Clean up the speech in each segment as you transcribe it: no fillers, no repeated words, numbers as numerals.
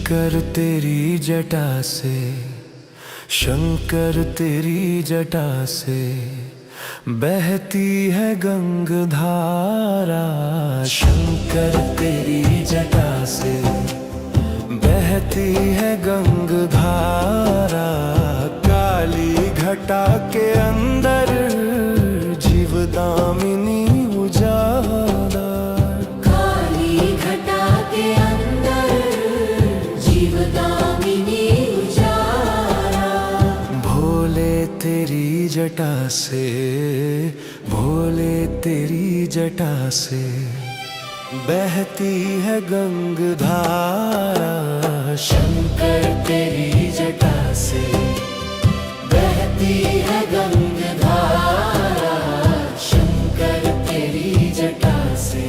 शंकर तेरी जटा से, शंकर तेरी जटा से बहती है गंगधारा। शंकर तेरी जटा से बहती है गंगधारा। काली घटा के अंदर जीवदामिनी उजाला। काली घटा के अंदर जीवदामिनी उजाला। भोले तेरी जटा से, भोले तेरी जटा से बहती है गंगधारा। शंकर तेरी जटा से बहती है गंगधारा। शंकर तेरी जटा से।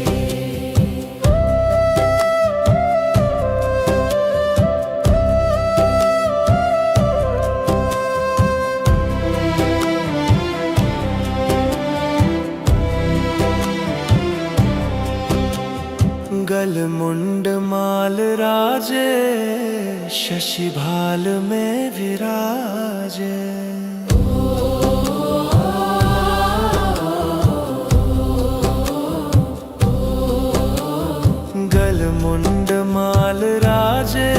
गल मुंड माल राजे, शशि भाल में विराजे। गल मुंड माल राजे,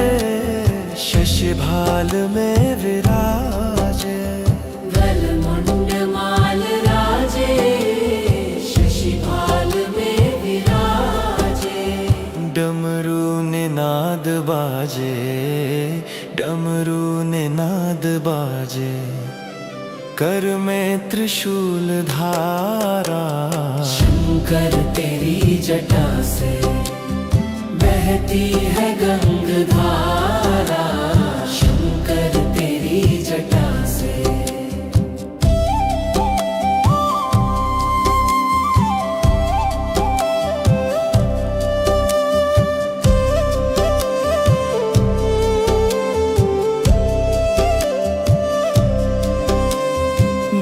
शशि भाल में विराजे। गल मुंड माल राजे, शशि भाल में विराजे। डमरू निनाद बाजे, डमरू निनाद बाजे। कर में त्रिशूल धारा। शंकर तेरी जटा से बहती है गंगधारा। शंकर तेरी जटा से।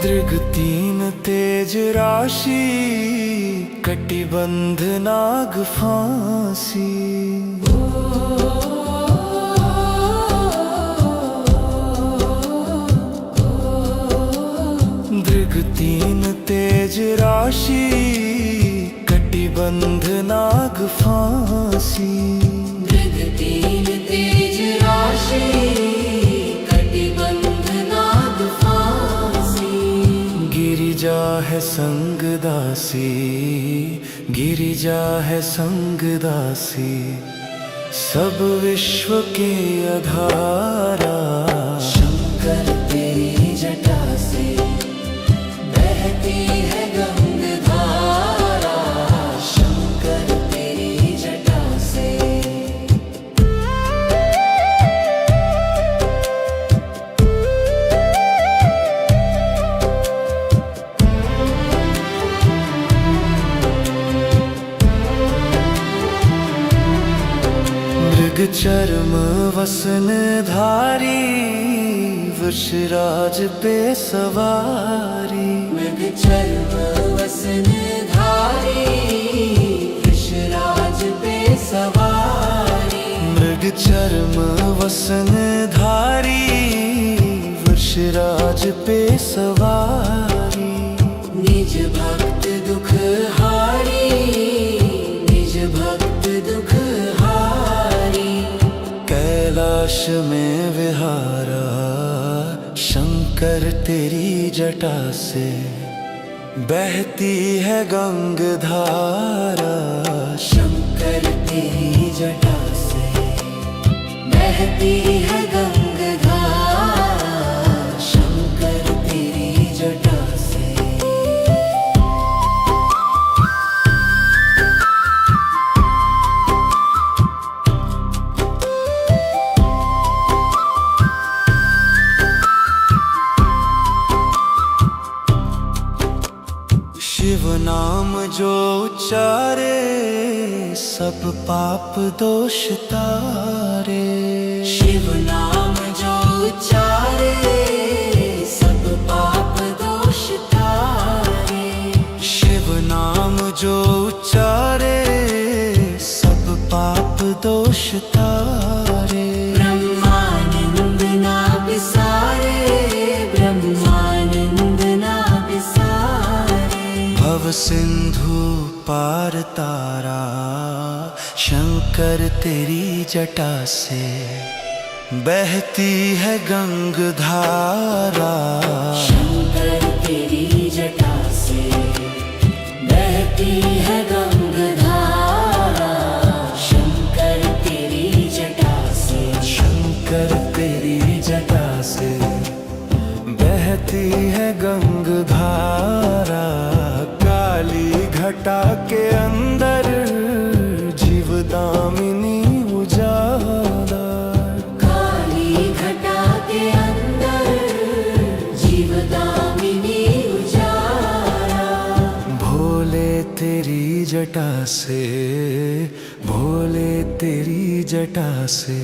दृग तीन तेज राशि, कटिबंध नाग फांसी। दृग तीन तेज राशि, कटिबंध नाग फांसी। दृग तीन तेज राशि, कटिबंध नाग फांसी। गिरिजा है संग दासी, गिरिजा है संग दासी। सब विश्व के आधारा। शंकर तेरी जटा से बहती है गंगधारा। शंकर तेरी जटा से। मृग चर्म वसन धारी, वृषराज पे सवारी। मृग चर्म वसन धारी, वृषराज पे सवारी। मृग चर्म वसन धारी, वृषराज पे सवारी। निज भक्त दुख हारी, निज भक्त दुख हारी। कैलाश में विहारा। शंकर तेरी जटा से बहती है गंगधारा। शंकर तेरी जटा से बहती है गंगधारा। शंकर तेरी जटा से। शिव नाम जो उच्चारे, सब पाप दोष तारे। शिव नाम जो उच्चारे, सब पाप दोष तारे। शिव नाम जो उच्चारे, सब पाप दोष तारे। भव सिंधु पार तारा, शंकर तेरी जटा से बहती है गंग धारा। शंकर तेरी जटा से बहती है गंग धारा। शंकर तेरी जटा से, शंकर तेरी जटा से बहती है गंग धारा। काली घटा के अंदर जीवदामिनी उजाला। काली घटा के अंदर जीवदामिनी उजाला। भोले तेरी जटा से, भोले तेरी जटा से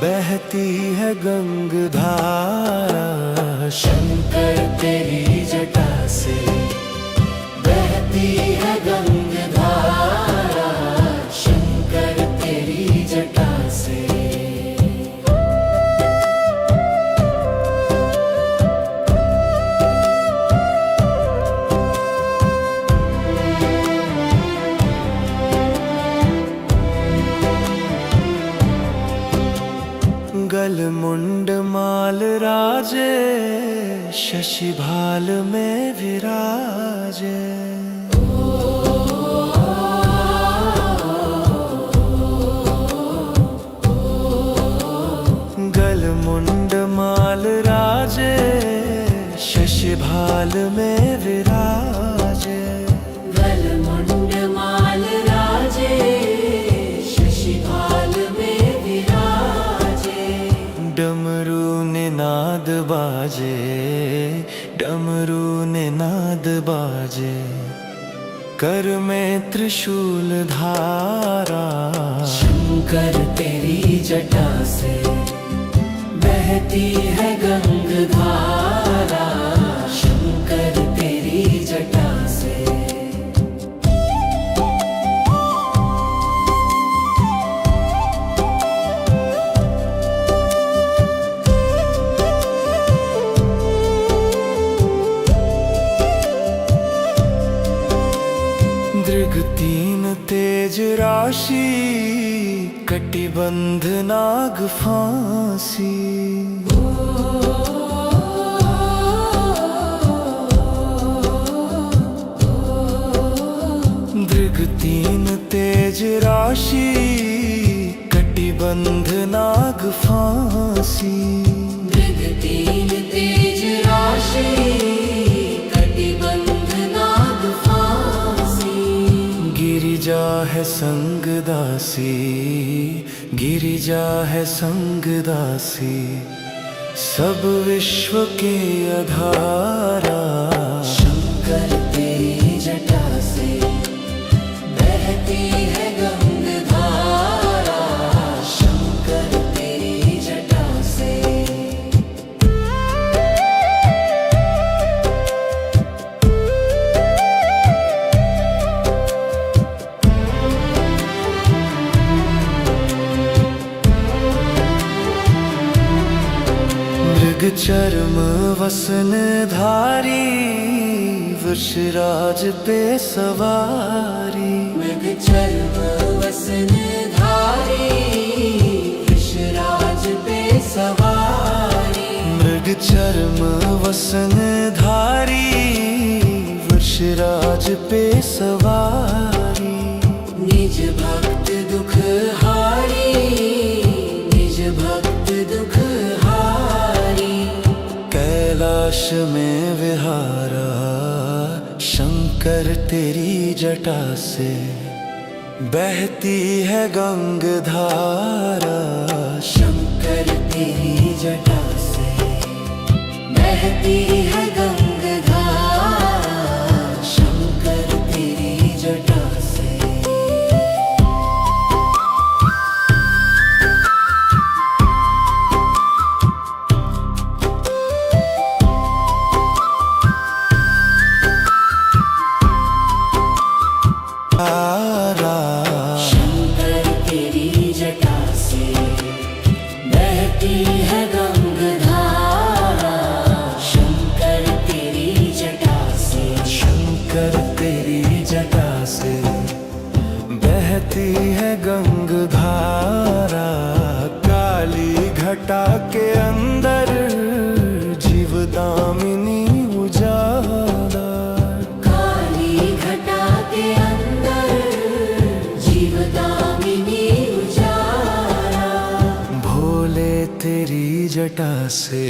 बहती है गंग धारा। शंकर तेरी जटा से बहती है गंग धारा। शंकर तेरी जटा से। गल मुंड माल राजे, शशि भाल में विराजे। गल मुंड माल राजे, शशि भाल में विराजे। गल मुंड माल राजे, शशि भाल में विराजे। डमरू निनाद बाजे, डमरू निनाद बाजे। कर में त्रिशूल धारा। शंकर तेरी जटा से बहती है गंग धारा। शंकर तेरी जटा से। दृग तीन तेज राशि, कटिबंध नाग फांसी। दृग तीन तेज राशि, कटिबंध नाग फांसी। दृग तीन तेज राशि, कटिबंध नाग फांसी। गिरिजा है संग दासी, गिरिजा है संग दासी। सब विश्व के आधारा। शंकर तेरी जटा से बहती है गंग धारा। शंकर तेरी जटा से। मृग चर्म वसन धारी, वृषराज पे सवारी। मृग चर्म वसन धारी, वृषराज पे सवारी। मृग चर्म वसन धारी, वृषराज पे सवारी। निज भक्त दुख हारी, निज भक्त दुख हारी। कैलाश में विहारा, शंकर तेरी जटा से बहती है गंग धारा। शंकर तेरी जटा से बहती है गंग धारा। शंकर तेरी जटा से। शंकर तेरी जटा से बहती है गंग धारा। शंकर गंगधारा, काली घटा के अंदर जीवदामिनी उजाला। काली घटा के अंदर जीवदामिनी उजाला। भोले तेरी जटा से,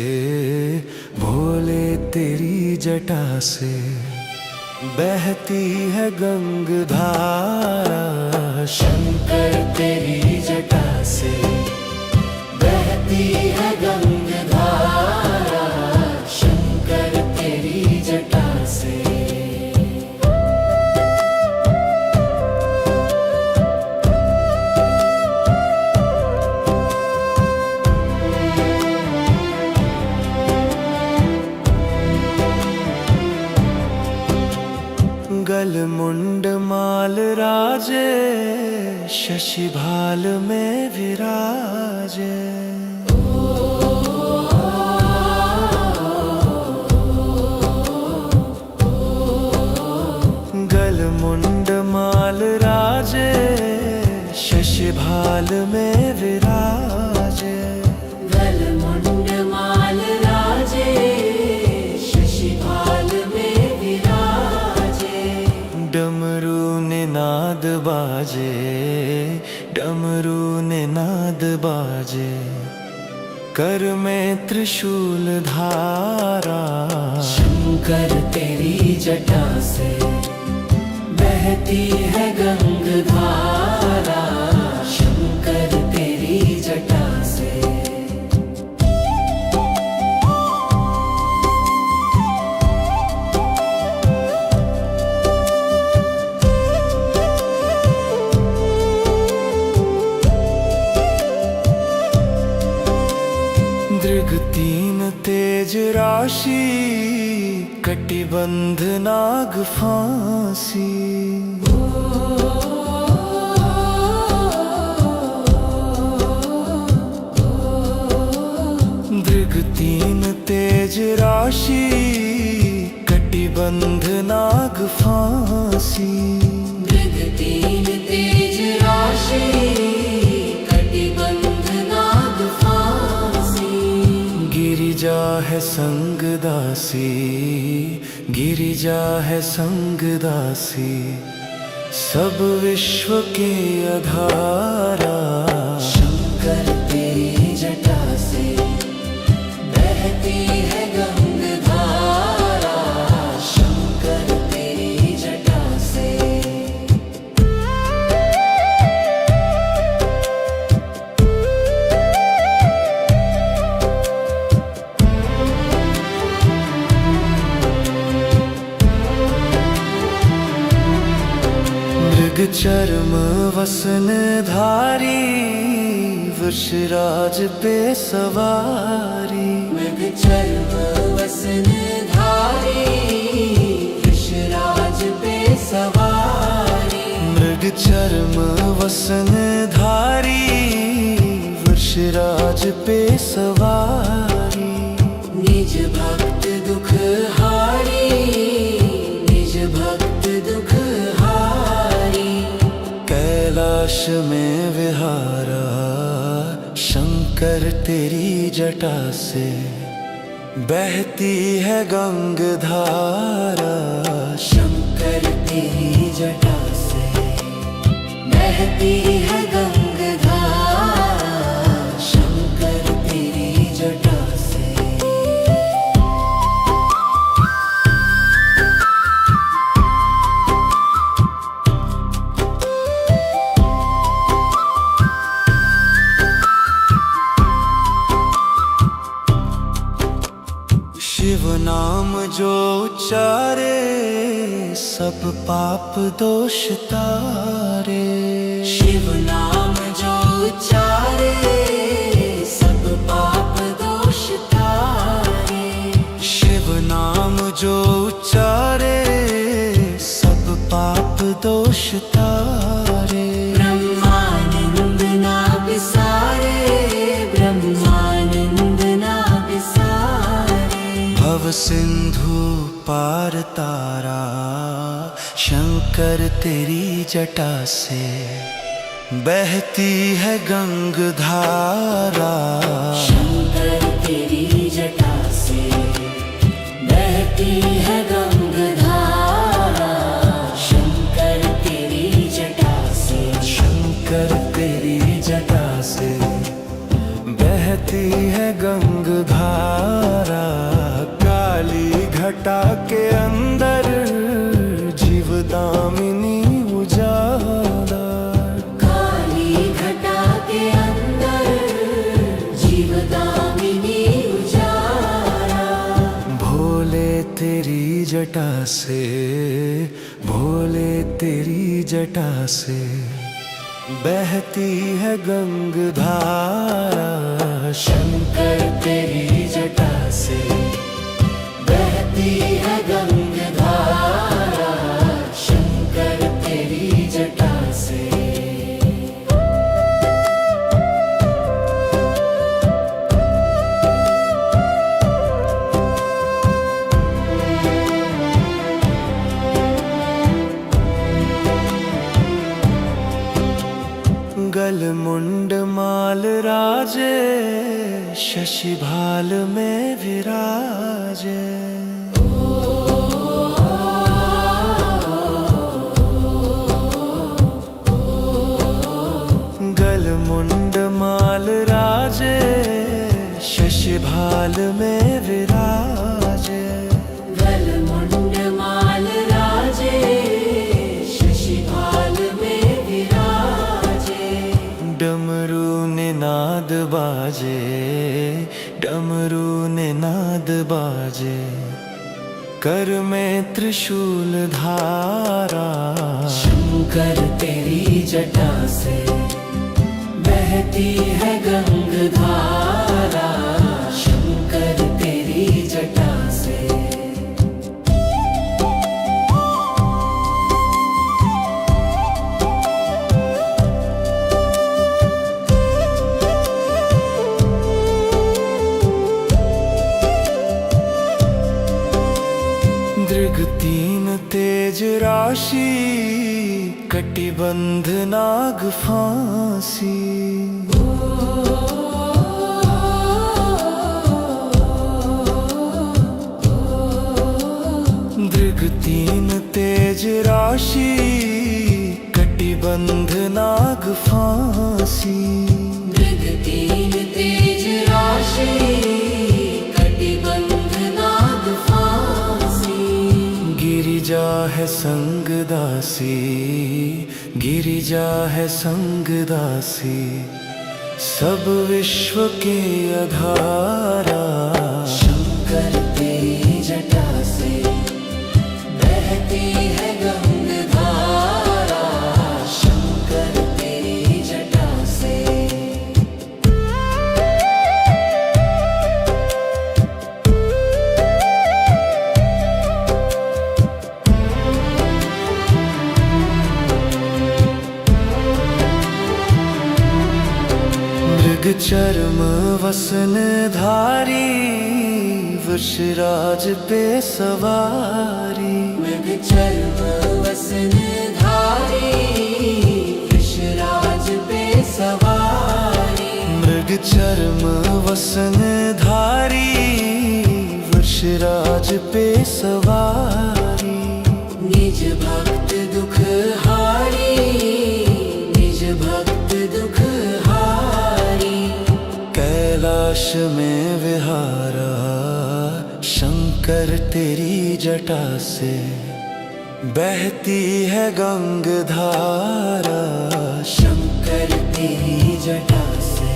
भोले तेरी जटा से बहती है गंगधारा। शंकर तेरी जटा से बहती है गंगधारा। शंकर तेरी जटा से। गलमुंड माल राजे, शशि भाल में विराजे। गलमुंड माल राजे, शशि भाल में विराजे। गलमुंड माल राजे, शशि भाल में विराजे। डमरू ने नाद बाजे, डमरू ने नाद बाजे, कर में त्रिशूल धारा। शंकर तेरी जटा से बहती है गंगधारा। शंकर तेरी जटा से। दृग तीन तेज राशि, कटिबंध नाग फांसी। दृग तीन तेज राशि, कटिबंध नाग फांसी। मृग तीन तेज राशि, कटिबंध नाग फांसी। गिरिजा है संग दासी, गिरिजा है संग दासी, सब विश्व के आधारा। शंकर तेरी जटा से बहती है गंगधारा। शंकर तेरी जटा से। मृग चर्म वसन धारी, वृषराज पे सवारी। मृग चर्म वसन धारी, वृषराज पे सवारी। मृग चर्म वसन धारी, वृषराज पे सवारी। निज भक्त दुख हारी, निज भक्त दुख हारी। कैलाश में विहारा, शंकर तेरी जटा से बहती है गंगधारा। शंकर तेरी जटा से बहती है गंगधारा। शंकर तेरी जटा से। शिव नाम जो उच्चारे, सब पाप दोष तारे। शिव नाम जो उच्चारे, सब पाप दोष तारे। शिव नाम जो उच्चारे, सब पाप दोष तारे। ब्रह्मानंद ना बिसारे, ब्रह्मानंद ना बिसारे। भव सिंधु पार तारा, शंकर तेरी जटा से बहती है गंग धारा। शंकर तेरी जटा से बहती है गंग धारा। शंकर तेरी जटा से, शंकर तेरी जटा से बहती है गंग धारा। काली घटा के अंदर जीवदामिनी उजाला। काली घटा के अंदर जीवदामिनी उजाला। भोले तेरी जटा से, भोले तेरी जटा से बहती है गंग धारा। शंकर तेरी जटा से बहती है गंग धारा। शंकर तेरी जटा से। गल मुंड माल राजे, शशि भाल में विराजे। गल मुंड माल राजे, शशि भाल में विराजे। गल मुंड माल राजे, शशि भाल में विराजे। डमरू निनाद बाजे, डमरू निनाद बाजे। कर में त्रिशूल धारा। शंकर तेरी जटा से बहती है गंग धारा। शंकर तेरी जटा से। दृग तीन तेज राशि, कटिबंध नाग फांसी। दृग तीन तेज राशि, कटिबंध नाग फांसी। मृग तीन तेज राशि, कटिबंध नाग फांसी। गिरिजा है संग दासी, गिरिजा है संग दासी। सब विश्व के आधारा। शंकर तेरी जटा से बहती है गंग धारा। शंकर तेरी जटा से। मृग चर्म वसन धारी, वृषराज पे सवारी। मृग चर्म वसन धारी, वृषराज पे सवारी। मृग चर्म वसन धारी, वृषराज पे सवारी। निज भक्त दुख हारी, निज भक्त दुख हारी। कैलाश में विहारा। शंकर तेरी जटा से बहती है गंग धारा। शंकर तेरी जटा से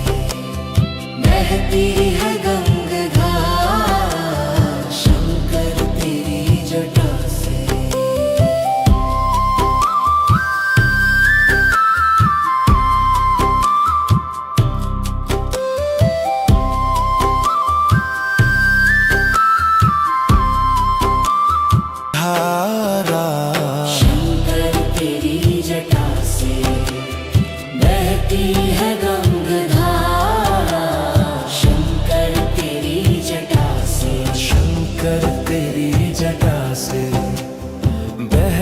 बहती है गंग धारा। शंकर तेरी जटा से। धारा। शंकर तेरी जटा से बहती है गंग धारा। शंकर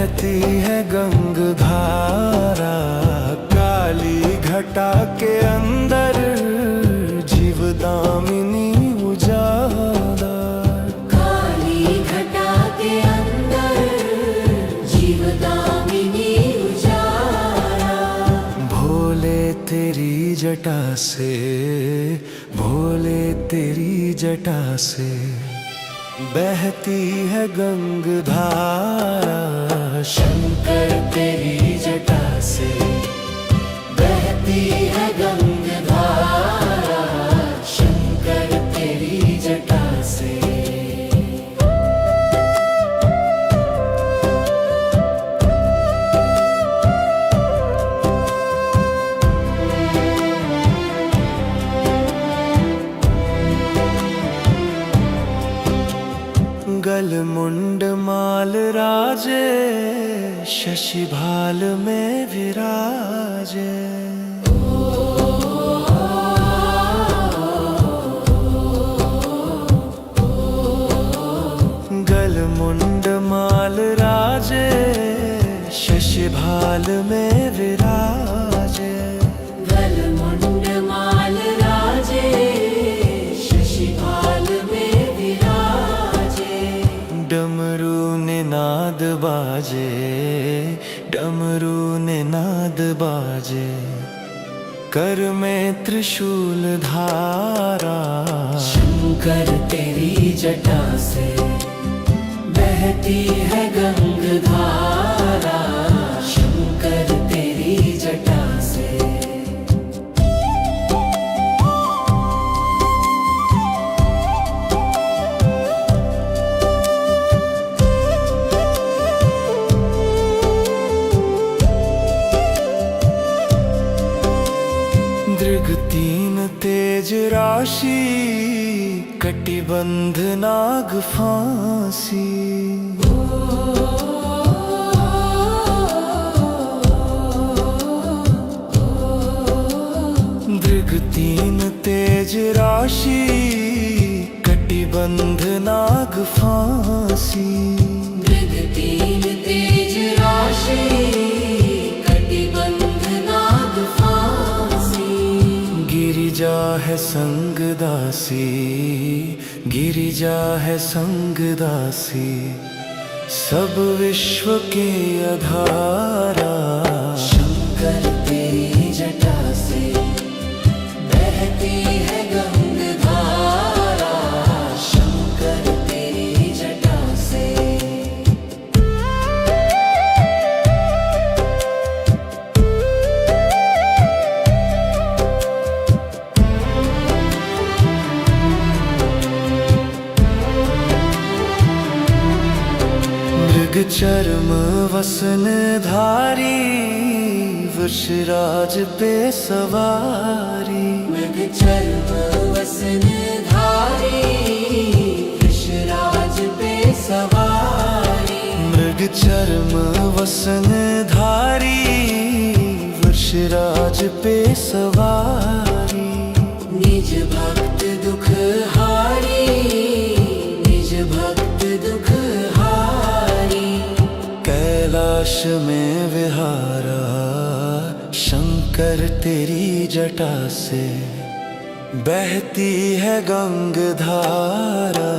बहती है गंगधारा, काली घटा के अंदर जीवदामिनी उजाला। काली घटा के अंदर जीवदामिनी उजाला। भोले तेरी जटा से, भोले तेरी जटा से बहती है गंगधारा। शंकर तेरी जटा से बहती है गंगधारा। शंकर तेरी जटा से। गल मुंड माल राजे, शशि भाल में विराजे। गल मुंड माल राजे, शशि भाल में विराजे। गल मुंड माल राजे, शशि भाल में विराजे। डमरू ने नाद बाजे, डमरू ने नाद बाजे, कर में त्रिशूल धारा। शंकर तेरी जटा से बहती है गंगधारा। शंकर तेरी जटा से। दृग तीन तेज राशि, कटिबंध नाग फांसी। दृग तीन तेज राशि, कटिबंध नाग फांसी। मृग तीन तेज राशि, कटिबंध नाग फांसी। गिरिजा है संग दासी, गिरिजा है संग दासी, सब विश्व के आधारा। शंकर तेरी जटा से बहती है गंगधारा। शंकर तेरी जटा से। मृग चर्म वसन धारी, वृषराज पे सवारी। मृग चर्म वसन धारी, वृषराज पे सवारी। मृग चर्म वसन धारी, वृषराज पे सवारी। निज भक्त दुख हारी, निज भक्त दुख हारी। कैलाश में विहारा, शंकर तेरी जटा से बहती है गंगधारा।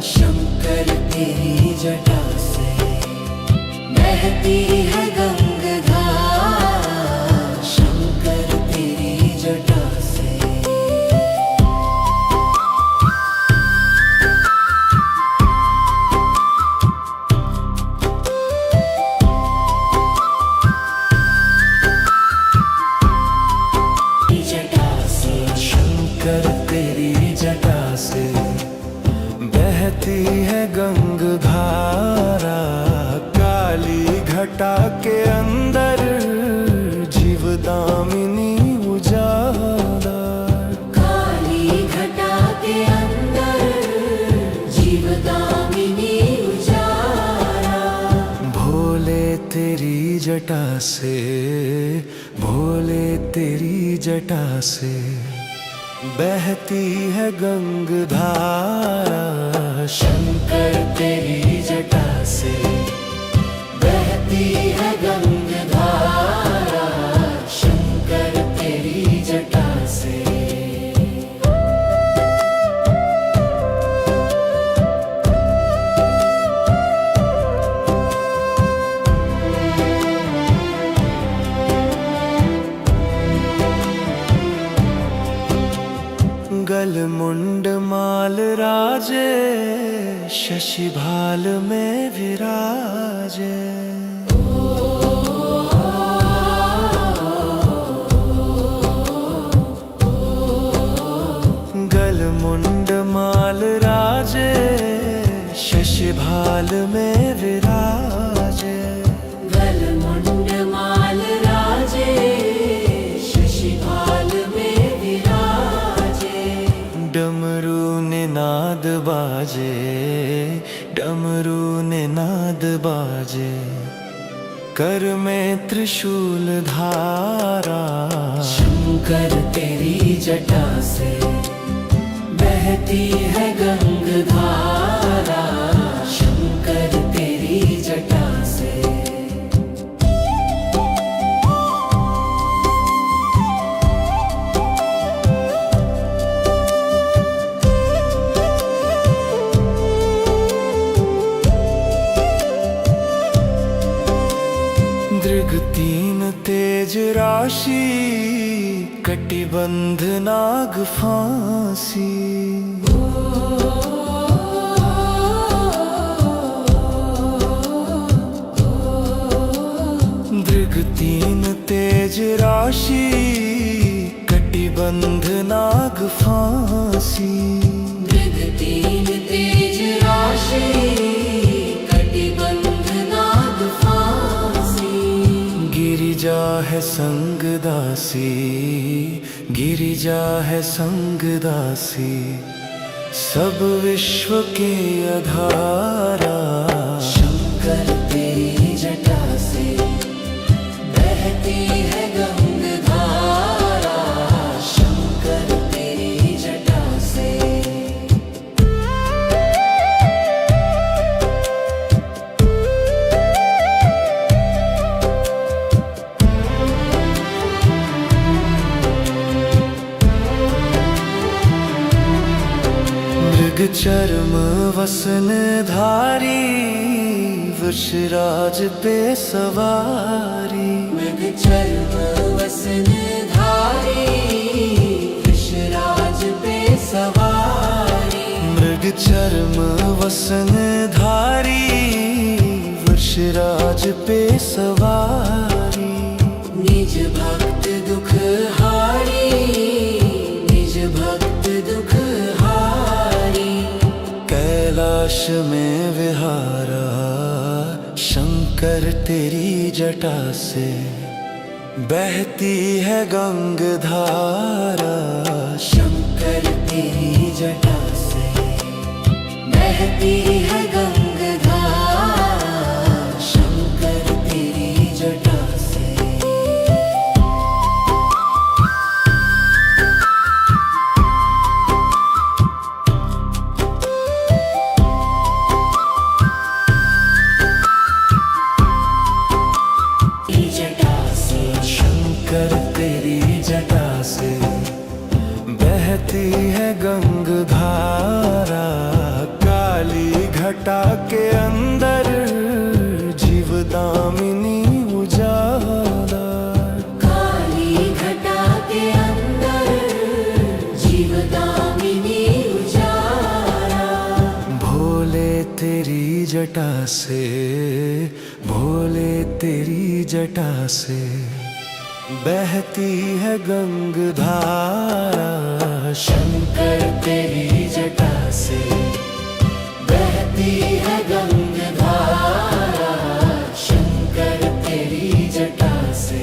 शंकर तेरी जटा से बहती है गंगधारा। शंकर तेरी जटा से। जटा से। शंकर तेरी जटा से बहती है गंगधारा, काली घटा के अंदर जीवदामिनी उजाला। काली घटा के अंदर जीवदामिनी उजाला। भोले तेरी जटा से, भोले तेरी जटा से बहती है गंगधारा। शंकर तेरी जटा से बहती शशिभाल में विराजे। गलमुंड माल राजे शशिभाल में विराजे। गलमुंड माल राजे शशिभाल में विराजे। डमरू ने नाद बाजे, डमरू ने नाद बाजे। कर में त्रिशूल धारा, शंकर तेरी जटा से बहती है गंगधारा। शंकर तेरी जटा से दृग तीन तेज राशि, कटिबंध नाग फांसी। दृग तीन तेज राशि, कटिबंध नाग फांसी। मृग तीन तेज राशि, कटिबंध नाग फांसी। गिरिजा है संग दासी, गिरिजा है संग दासी। सब विश्व के आधारा, शंकर तेरी जटा से बहती है गंगधारा। शंकर तेरी जटा से मृग चर्म वसन धारी, वृषराज पे सवारी। मृग चर्म वसन धारी, वृषराज पे सवारी। मृग चर्म वसन धारी, वृषराज पे सवारी। निज भक्त दुख हारी, निज भक्त दुख हारी। कैलाश में विहारा, शंकर तेरी जटा से बहती है गंगधारा। शंकर तेरी जटा से बहती है गंगधारा। शंकर तेरी जटा से शंकर तेरी जटा से बहती है गंगधारा। काली घटा के अंदर जीवदामिनी उजाला। काली घटा के अंदर जीवदामिनी उजाला। भोले तेरी जटा से, भोले तेरी जटा से बहती है गंगधारा। शंकर तेरी जटा से बहती है गंगधारा। शंकर तेरी जटा से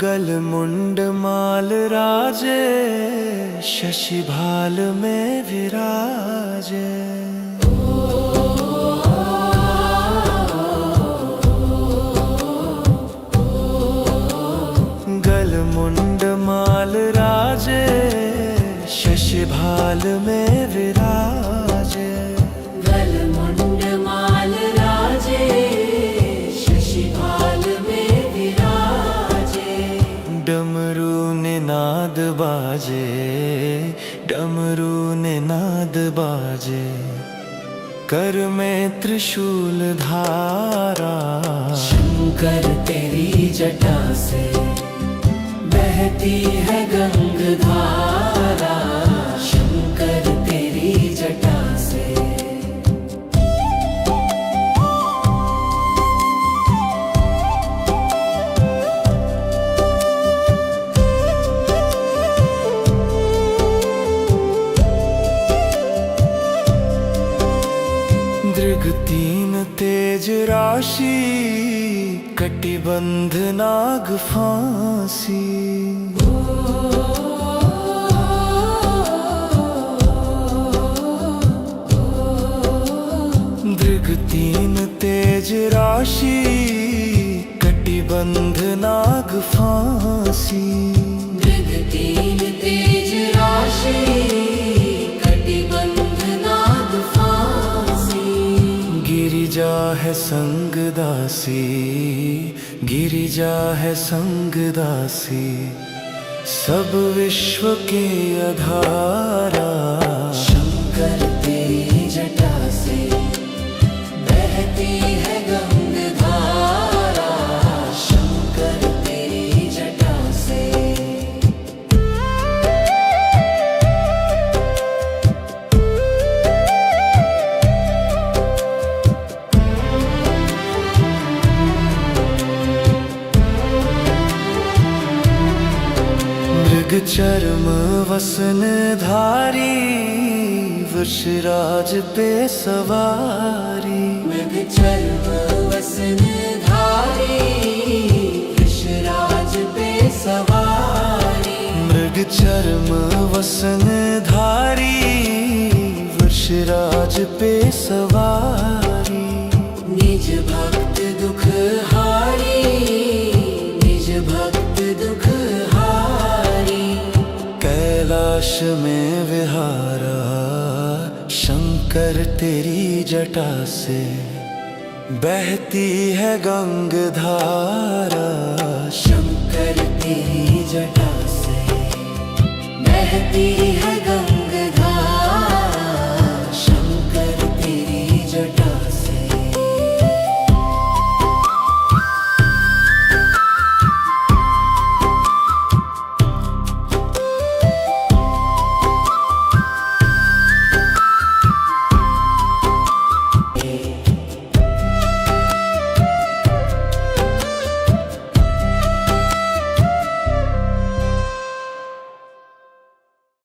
गलमुंड माल राजे शशिभाल में विराजे। गलमुंड माल राजे शशिभाल में विराजे। गलमुंड माल राजे शशिभाल में विराजे। डमरू ने नाद बाजे, डमरू ने नाद बाजे। कर में त्रिशूल धारा। शंकर तेरी जटा से बहती है गंगधारा। शंकर तेरी जटा से दृग तीन तेज राशि, कटिबंध नाग फांसी। दृग तीन तेज राशि, कटिबंध नाग फांसी। दृग तीन तेज राशि, कटिबंध नाग फांसी। गिरिजा है संग दासी, गिरिजा है संग दासी, सब विश्व के आधारा। शंकर तेरी जटा से बहती है गंगधारा। शंकर तेरी जटा से मृग चर्म वसन धारी, वृषराज पे सवारी। मृग चर्म वसन धारी, वृषराज पे सवारी। मृग चर्म वसन धारी, वृषराज पे सवारी। निज भक्त दुख हारी, निज भक्त दुख हारी। कैलाश में विहारा, शंकर तेरी जटा से बहती है गंगधारा। शंकर तेरी जटा से बहती है गंगा।